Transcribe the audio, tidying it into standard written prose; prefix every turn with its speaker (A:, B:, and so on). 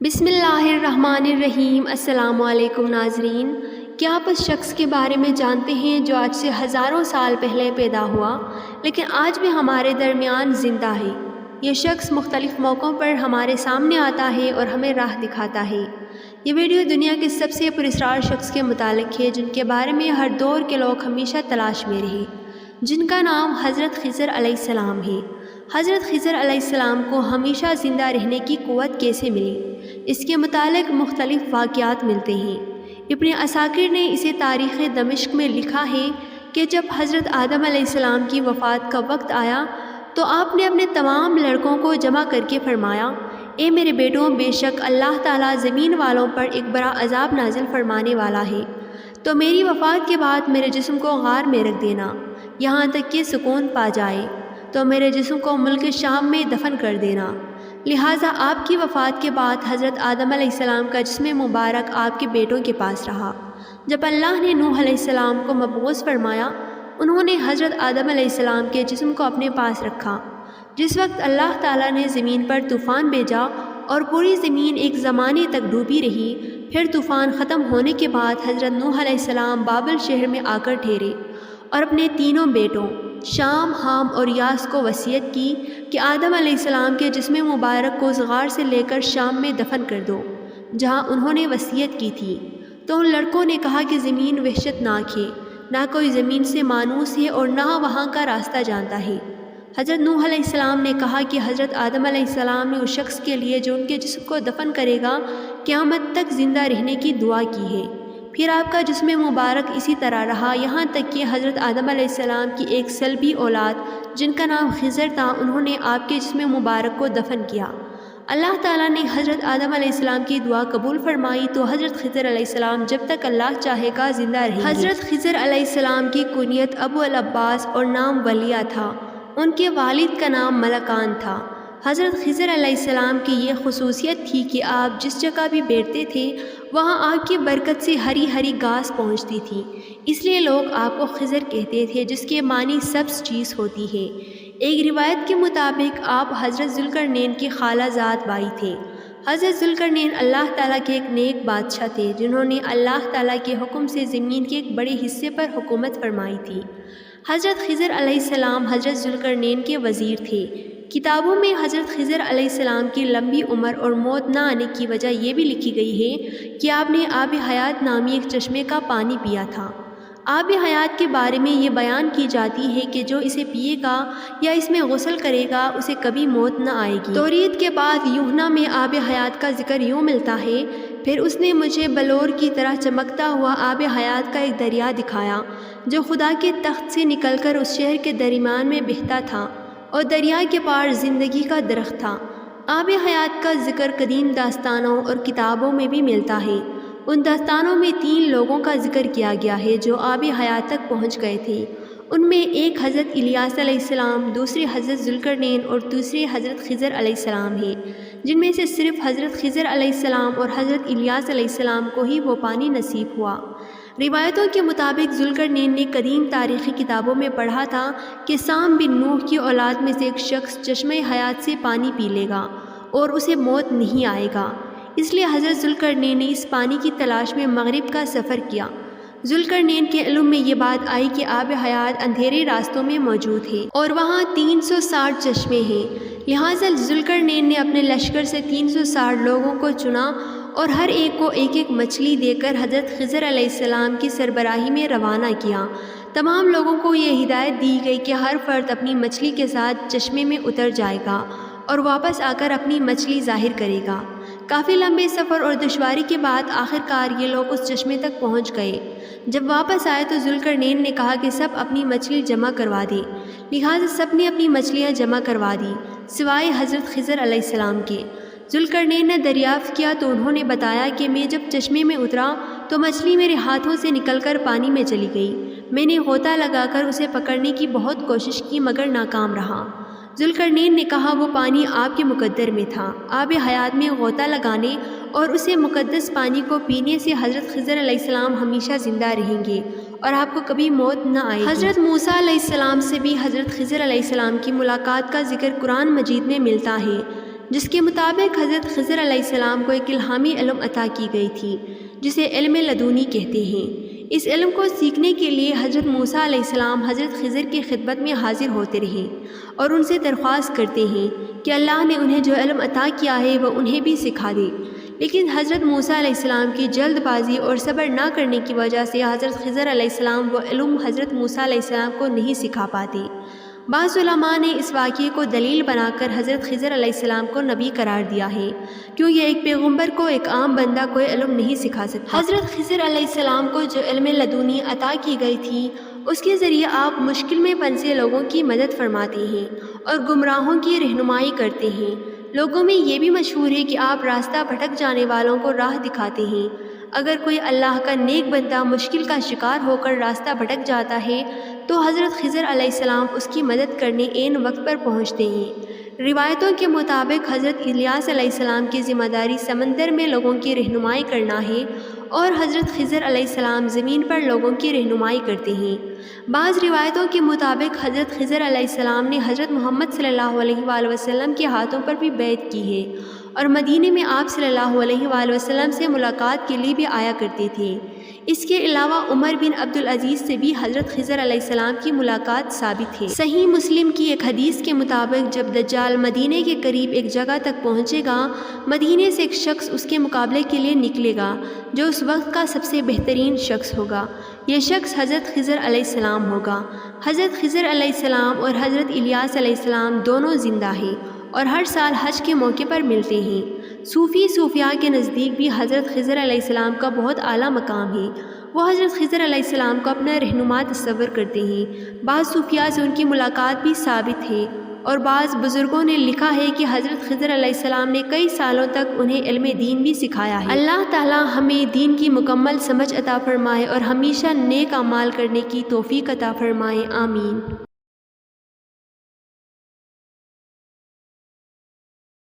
A: بسم اللہ الرحمن الرحیم۔ السلام علیکم ناظرین، کیا آپ اس شخص کے بارے میں جانتے ہیں جو آج سے ہزاروں سال پہلے پیدا ہوا لیکن آج بھی ہمارے درمیان زندہ ہے؟ یہ شخص مختلف موقعوں پر ہمارے سامنے آتا ہے اور ہمیں راہ دکھاتا ہے۔ یہ ویڈیو دنیا کے سب سے پراسرار شخص کے متعلق ہے جن کے بارے میں ہر دور کے لوگ ہمیشہ تلاش میں رہے، جن کا نام حضرت خضر علیہ السلام ہے۔ حضرت خضر علیہ السلام کو ہمیشہ زندہ رہنے کی قوت کیسے ملی؟ اس کے متعلق مختلف واقعات ملتے ہیں۔ ابن عساکر نے اسے تاریخ دمشق میں لکھا ہے کہ جب حضرت آدم علیہ السلام کی وفات کا وقت آیا تو آپ نے اپنے تمام لڑکوں کو جمع کر کے فرمایا، اے میرے بیٹوں، بے شک اللہ تعالیٰ زمین والوں پر ایک بڑا عذاب نازل فرمانے والا ہے، تو میری وفات کے بعد میرے جسم کو غار میں رکھ دینا یہاں تک کہ سکون پا جائے، تو میرے جسم کو ملک شام میں دفن کر دینا۔ لہٰذا آپ کی وفات کے بعد حضرت آدم علیہ السلام کا جسم مبارک آپ کے بیٹوں کے پاس رہا۔ جب اللہ نے نوح علیہ السلام کو مبعوث فرمایا، انہوں نے حضرت آدم علیہ السلام کے جسم کو اپنے پاس رکھا۔ جس وقت اللہ تعالیٰ نے زمین پر طوفان بھیجا اور پوری زمین ایک زمانے تک ڈوبی رہی، پھر طوفان ختم ہونے کے بعد حضرت نوح علیہ السلام بابل شہر میں آ کر ٹھہرے اور اپنے تینوں بیٹوں شام، حام اور یاس کو وصیت کی کہ آدم علیہ السلام کے جسم مبارک کو اس غار سے لے کر شام میں دفن کر دو جہاں انہوں نے وصیت کی تھی۔ تو ان لڑکوں نے کہا کہ زمین وحشت ناک ہے، نہ کوئی زمین سے مانوس ہے اور نہ وہاں کا راستہ جانتا ہے۔ حضرت نوح علیہ السلام نے کہا کہ حضرت آدم علیہ السلام نے اس شخص کے لیے جو ان کے جسم کو دفن کرے گا قیامت تک زندہ رہنے کی دعا کی ہے۔ پھر آپ کا جسم مبارک اسی طرح رہا یہاں تک کہ حضرت آدم علیہ السلام کی ایک صلبی اولاد جن کا نام خضر تھا، انہوں نے آپ کے جسم مبارک کو دفن کیا۔ اللہ تعالیٰ نے حضرت آدم علیہ السلام کی دعا قبول فرمائی تو حضرت خضر علیہ السلام جب تک اللہ چاہے گا زندہ رہیں گے۔ حضرت خضر علیہ السلام کی کنیت ابو العباس اور نام ولیہ تھا، ان کے والد کا نام ملکان تھا۔ حضرت خضر علیہ السلام کی یہ خصوصیت تھی کہ آپ جس جگہ بھی بیٹھتے تھے وہاں آپ کی برکت سے ہری ہری گھاس پہنچتی تھی، اس لیے لوگ آپ کو خضر کہتے تھے جس کے معنی سبز چیز ہوتی ہے۔ ایک روایت کے مطابق آپ حضرت ذوالقرنین کے خالہ زاد بھائی تھے۔ حضرت ذوالقرنین اللہ تعالیٰ کے ایک نیک بادشاہ تھے جنہوں نے اللہ تعالیٰ کے حکم سے زمین کے ایک بڑے حصے پر حکومت فرمائی تھی۔ حضرت خضر علیہ السلام حضرت ذوالقرنین کے وزیر تھے۔ کتابوں میں حضرت خضر علیہ السلام کی لمبی عمر اور موت نہ آنے کی وجہ یہ بھی لکھی گئی ہے کہ آپ نے آب حیات نامی ایک چشمے کا پانی پیا تھا۔ آب حیات کے بارے میں یہ بیان کی جاتی ہے کہ جو اسے پیے گا یا اس میں غسل کرے گا اسے کبھی موت نہ آئے گی۔ توریت کے بعد یوحنا میں آب حیات کا ذکر یوں ملتا ہے، پھر اس نے مجھے بلور کی طرح چمکتا ہوا آب حیات کا ایک دریا دکھایا جو خدا کے تخت سے نکل کر اس شہر کے درمیان میں بہتا تھا اور دریا کے پار زندگی کا درخت تھا۔ آب حیات کا ذکر قدیم داستانوں اور کتابوں میں بھی ملتا ہے۔ ان داستانوں میں 3 لوگوں کا ذکر کیا گیا ہے جو آب حیات تک پہنچ گئے تھے۔ ان میں ایک حضرت الیاس علیہ السلام، دوسرے حضرت ذوالقرنین اور دوسرے حضرت خضر علیہ السلام ہے، جن میں سے صرف حضرت خضر علیہ السلام اور حضرت الیاس علیہ السلام کو ہی وہ پانی نصیب ہوا۔ روایتوں کے مطابق ذوالقرنین نے قدیم تاریخی کتابوں میں پڑھا تھا کہ سام بن نوح کی اولاد میں سے ایک شخص چشمہ حیات سے پانی پی لے گا اور اسے موت نہیں آئے گا، اس لیے حضرت ذوالقرنین نے اس پانی کی تلاش میں مغرب کا سفر کیا۔ ذوالقرنین کے علم میں یہ بات آئی کہ آب حیات اندھیرے راستوں میں موجود ہے اور وہاں 360 چشمے ہیں، لہٰذا ذوالقرنین نے اپنے لشکر سے 360 لوگوں کو چنا اور ہر ایک کو ایک ایک مچھلی دے کر حضرت خضر علیہ السلام کی سربراہی میں روانہ کیا۔ تمام لوگوں کو یہ ہدایت دی گئی کہ ہر فرد اپنی مچھلی کے ساتھ چشمے میں اتر جائے گا اور واپس آ کر اپنی مچھلی ظاہر کرے گا۔ کافی لمبے سفر اور دشواری کے بعد آخرکار یہ لوگ اس چشمے تک پہنچ گئے۔ جب واپس آئے تو ذوالقرنین نے کہا کہ سب اپنی مچھلی جمع کروا دے، لہٰذا سب نے اپنی مچھلیاں جمع کروا دی سوائے حضرت خضر علیہ السلام کے۔ ذوالقرنین نے دریافت کیا تو انہوں نے بتایا کہ میں جب چشمے میں اترا تو مچھلی میرے ہاتھوں سے نکل کر پانی میں چلی گئی۔ میں نے غوطہ لگا کر اسے پکڑنے کی بہت کوشش کی مگر ناکام رہا۔ ذوالقرنین نے کہا وہ پانی آپ کے مقدر میں تھا۔ آب حیات میں غوطہ لگانے اور اسے مقدس پانی کو پینے سے حضرت خضر علیہ السلام ہمیشہ زندہ رہیں گے اور آپ کو کبھی موت نہ آئے گی۔ حضرت موسیٰ علیہ السلام سے بھی حضرت خضر علیہ السلام کی ملاقات کا ذکر قرآن مجید میں ملتا ہے۔ جس کے مطابق حضرت خضر علیہ السلام کو ایک الہامی علم عطا کی گئی تھی جسے علم لدنی کہتے ہیں۔ اس علم کو سیکھنے کے لیے حضرت موسیٰ علیہ السلام حضرت خضر کی خدمت میں حاضر ہوتے رہے اور ان سے درخواست کرتے ہیں کہ اللہ نے انہیں جو علم عطا کیا ہے وہ انہیں بھی سکھا دے، لیکن حضرت موسیٰ علیہ السلام کی جلد بازی اور صبر نہ کرنے کی وجہ سے حضرت خضر علیہ السلام وہ علم حضرت موسیٰ علیہ السلام کو نہیں سکھا پاتے۔ بعض علماء نے اس واقعے کو دلیل بنا کر حضرت خضر علیہ السلام کو نبی قرار دیا ہے، کیوں یہ ایک پیغمبر کو ایک عام بندہ کوئی علم نہیں سکھا سکتا۔ حضرت خضر علیہ السلام کو جو علم لدنی عطا کی گئی تھی اس کے ذریعے آپ مشکل میں پھنسے لوگوں کی مدد فرماتے ہیں اور گمراہوں کی رہنمائی کرتے ہیں۔ لوگوں میں یہ بھی مشہور ہے کہ آپ راستہ بھٹک جانے والوں کو راہ دکھاتے ہیں۔ اگر کوئی اللہ کا نیک بندہ مشکل کا شکار ہو کر راستہ بھٹک جاتا ہے تو حضرت خضر علیہ السلام اس کی مدد کرنے عین وقت پر پہنچتے ہیں۔ روایتوں کے مطابق حضرت الیاس علیہ السلام کی ذمہ داری سمندر میں لوگوں کی رہنمائی کرنا ہے اور حضرت خضر علیہ السلام زمین پر لوگوں کی رہنمائی کرتے ہیں۔ بعض روایتوں کے مطابق حضرت خضر علیہ السلام نے حضرت محمد صلی اللہ علیہ وآلہ وسلم کے ہاتھوں پر بھی بیعت کی ہے اور مدینے میں آپ صلی اللہ علیہ وآلہ وسلم سے ملاقات کے لیے بھی آیا کرتے تھے۔ اس کے علاوہ عمر بن عبدالعزیز سے بھی حضرت خضر علیہ السلام کی ملاقات ثابت ہے۔ صحیح مسلم کی ایک حدیث کے مطابق جب دجال مدینے کے قریب ایک جگہ تک پہنچے گا، مدینے سے ایک شخص اس کے مقابلے کے لیے نکلے گا جو اس وقت کا سب سے بہترین شخص ہوگا۔ یہ شخص حضرت خضر علیہ السلام ہوگا۔ حضرت خضر علیہ السلام اور حضرت الیاس علیہ السلام دونوں زندہ ہیں اور ہر سال حج کے موقع پر ملتے ہیں۔ صوفیاء کے نزدیک بھی حضرت خضر علیہ السلام کا بہت اعلیٰ مقام ہے۔ وہ حضرت خضر علیہ السلام کو اپنا رہنما تصور کرتے ہیں۔ بعض صوفیاء سے ان کی ملاقات بھی ثابت ہے اور بعض بزرگوں نے لکھا ہے کہ حضرت خضر علیہ السلام نے کئی سالوں تک انہیں علم دین بھی سکھایا ہے۔ اللہ تعالی ہمیں دین کی مکمل سمجھ عطا فرمائے اور ہمیشہ نیک اعمال کرنے کی توفیق عطا فرمائے، آمین۔